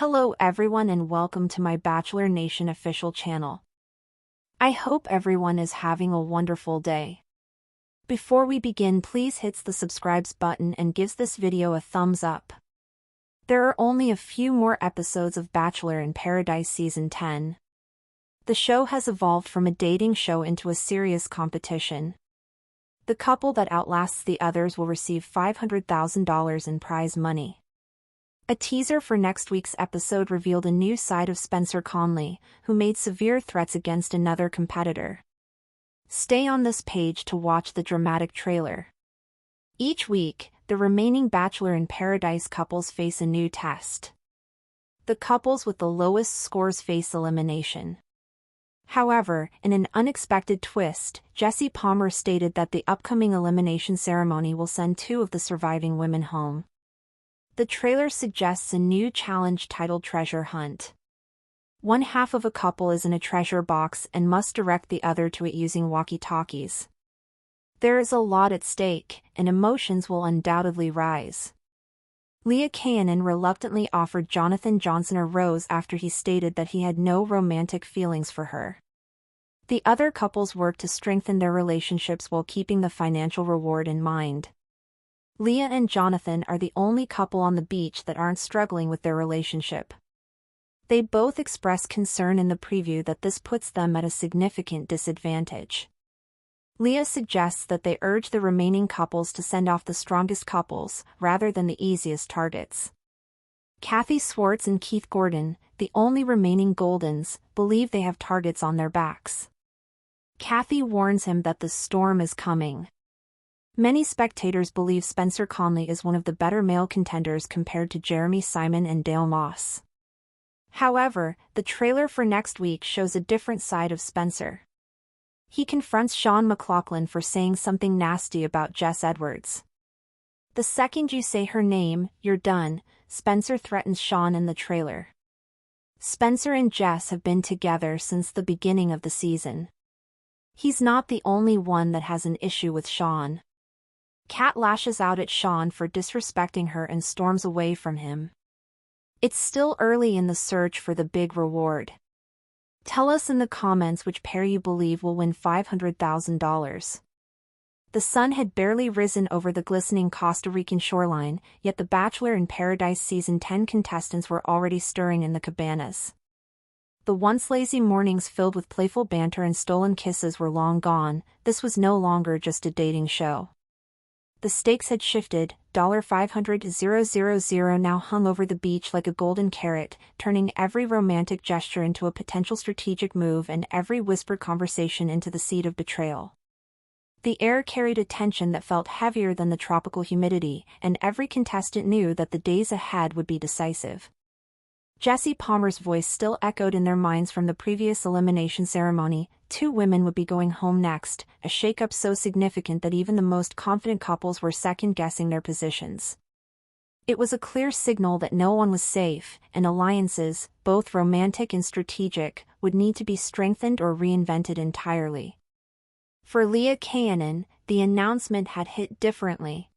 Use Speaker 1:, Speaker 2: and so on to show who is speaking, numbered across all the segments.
Speaker 1: Hello everyone and welcome to my Bachelor Nation official channel. I hope everyone is having a wonderful day. Before we begin, please hit the subscribe button and gives this video a thumbs up. There are only a few more episodes of Bachelor in Paradise Season 10. The show has evolved from a dating show into a serious competition. The couple that outlasts the others will receive $500,000 in prize money. A teaser for next week's episode revealed a new side of Spencer Conley, who made severe threats against another competitor. Stay on this page to watch the dramatic trailer. Each week, the remaining Bachelor in Paradise couples face a new test. The couples with the lowest scores face elimination. However, in an unexpected twist, Jesse Palmer stated that the upcoming elimination ceremony will send two of the surviving women home. The trailer suggests a new challenge titled Treasure Hunt. One half of a couple is in a treasure box and must direct the other to it using walkie-talkies. There is a lot at stake, and emotions will undoubtedly rise. Leah Kayanen reluctantly offered Jonathan Johnson a rose after he stated that he had no romantic feelings for her. The other couples work to strengthen their relationships while keeping the financial reward in mind. Leah and Jonathan are the only couple on the beach that aren't struggling with their relationship. They both express concern in the preview that this puts them at a significant disadvantage. Leah suggests that they urge the remaining couples to send off the strongest couples, rather than the easiest targets. Kathy Swartz and Keith Gordon, the only remaining Goldens, believe they have targets on their backs. Kathy warns him that the storm is coming. Many spectators believe Spencer Conley is one of the better male contenders compared to Jeremy Simon and Dale Moss. However, the trailer for next week shows a different side of Spencer. He confronts Sean McLaughlin for saying something nasty about Jess Edwards. "The second you say her name, you're done," Spencer threatens Sean in the trailer. Spencer and Jess have been together since the beginning of the season. He's not the only one that has an issue with Sean. Kat lashes out at Sean for disrespecting her and storms away from him. It's still early in the search for the big reward. Tell us in the comments which pair you believe will win $500,000. The sun had barely risen over the glistening Costa Rican shoreline, yet the Bachelor in Paradise Season 10 contestants were already stirring in the cabanas. The once lazy mornings filled with playful banter and stolen kisses were long gone. This was no longer just a dating show. The stakes had shifted. $500,000 now hung over the beach like a golden carrot, turning every romantic gesture into a potential strategic move and every whispered conversation into the seed of betrayal. The air carried a tension that felt heavier than the tropical humidity, and every contestant knew that the days ahead would be decisive. Jesse Palmer's voice still echoed in their minds from the previous elimination ceremony. Two women would be going home next, a shakeup so significant that even the most confident couples were second-guessing their positions. It was a clear signal that no one was safe, and alliances, both romantic and strategic, would need to be strengthened or reinvented entirely. For Leah Kayanen, the announcement had hit differently.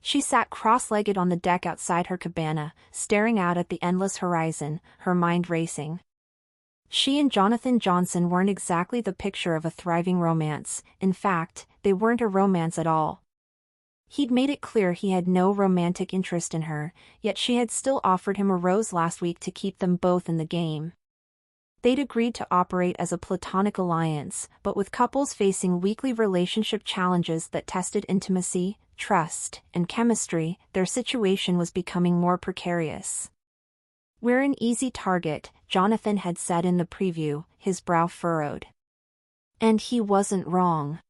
Speaker 1: She sat cross-legged on the deck outside her cabana, staring out at the endless horizon, her mind racing. She and Jonathan Johnson weren't exactly the picture of a thriving romance. In fact, they weren't a romance at all. He'd made it clear he had no romantic interest in her, yet she had still offered him a rose last week to keep them both in the game. They'd agreed to operate as a platonic alliance, but with couples facing weekly relationship challenges that tested intimacy, trust, and chemistry, their situation was becoming more precarious. "We're an easy target," Jonathan had said in the preview, his brow furrowed. And he wasn't wrong.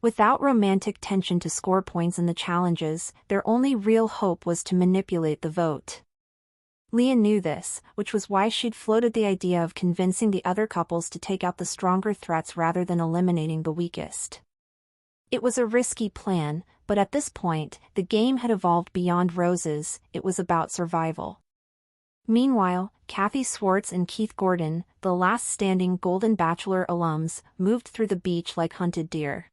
Speaker 1: Without romantic tension to score points in the challenges, their only real hope was to manipulate the vote. Leah knew this, which was why she'd floated the idea of convincing the other couples to take out the stronger threats rather than eliminating the weakest. It was a risky plan, but at this point, the game had evolved beyond roses. It was about survival. Meanwhile, Kathy Swartz and Keith Gordon, the last standing Golden Bachelor alums, moved through the beach like hunted deer.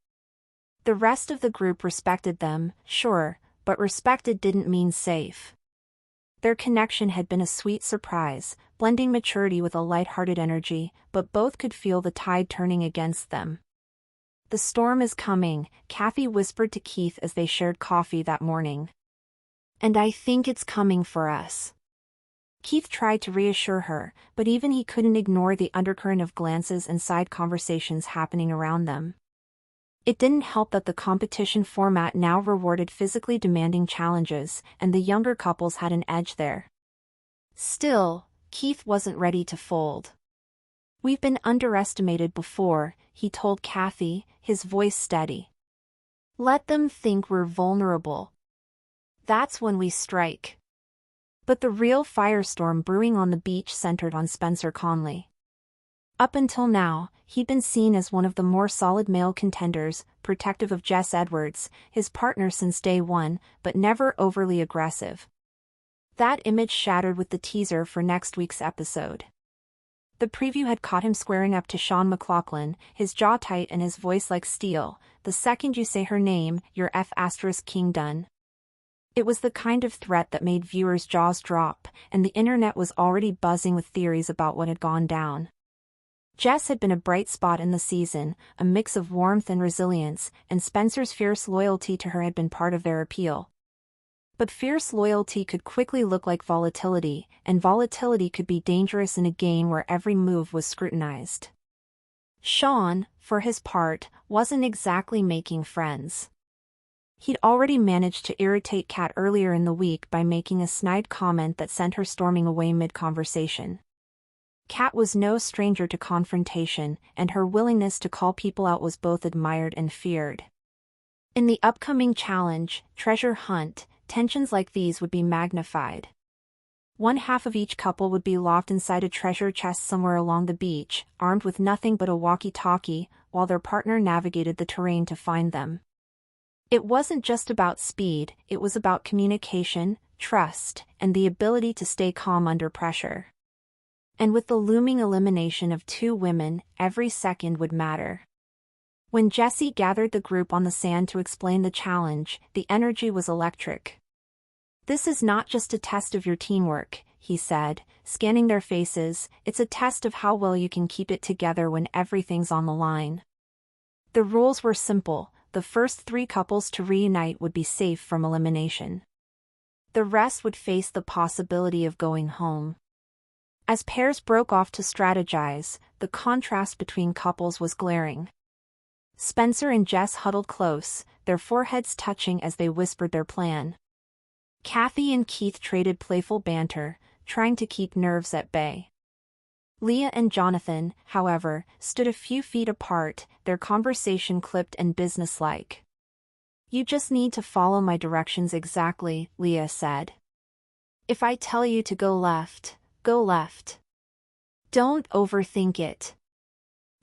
Speaker 1: The rest of the group respected them, sure, but respected didn't mean safe. Their connection had been a sweet surprise, blending maturity with a light-hearted energy, but both could feel the tide turning against them. "The storm is coming," Kathy whispered to Keith as they shared coffee that morning. "And I think it's coming for us." Keith tried to reassure her, but even he couldn't ignore the undercurrent of glances and side conversations happening around them. It didn't help that the competition format now rewarded physically demanding challenges, and the younger couples had an edge there. Still, Keith wasn't ready to fold. "We've been underestimated before," he told Kathy, his voice steady. "Let them think we're vulnerable. That's when we strike." But the real firestorm brewing on the beach centered on Spencer Conley. Up until now, he'd been seen as one of the more solid male contenders, protective of Jess Edwards, his partner since day one, but never overly aggressive. That image shattered with the teaser for next week's episode. The preview had caught him squaring up to Sean McLaughlin, his jaw tight and his voice like steel. "The second you say her name, you're King done." It was the kind of threat that made viewers' jaws drop, and the internet was already buzzing with theories about what had gone down. Jess had been a bright spot in the season, a mix of warmth and resilience, and Spencer's fierce loyalty to her had been part of their appeal. But fierce loyalty could quickly look like volatility, and volatility could be dangerous in a game where every move was scrutinized. Sean, for his part, wasn't exactly making friends. He'd already managed to irritate Kat earlier in the week by making a snide comment that sent her storming away mid-conversation. Kat was no stranger to confrontation, and her willingness to call people out was both admired and feared. In the upcoming challenge, Treasure Hunt, tensions like these would be magnified. One half of each couple would be locked inside a treasure chest somewhere along the beach, armed with nothing but a walkie-talkie, while their partner navigated the terrain to find them. It wasn't just about speed, it was about communication, trust, and the ability to stay calm under pressure. And with the looming elimination of 2 women, every second would matter. When Jesse gathered the group on the sand to explain the challenge, the energy was electric. "This is not just a test of your teamwork," he said, scanning their faces. "It's a test of how well you can keep it together when everything's on the line." The rules were simple: the first 3 couples to reunite would be safe from elimination. The rest would face the possibility of going home. As pairs broke off to strategize, the contrast between couples was glaring. Spencer and Jess huddled close, their foreheads touching as they whispered their plan. Kathy and Keith traded playful banter, trying to keep nerves at bay. Leah and Jonathan, however, stood a few feet apart, their conversation clipped and businesslike. "You just need to follow my directions exactly," Leah said. "If I tell you to go left, go left. Don't overthink it."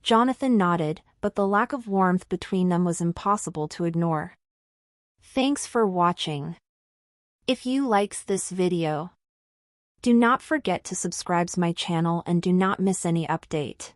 Speaker 1: Jonathan nodded, but the lack of warmth between them was impossible to ignore. Thanks for watching. If you likes this video, do not forget to subscribe to my channel and do not miss any update.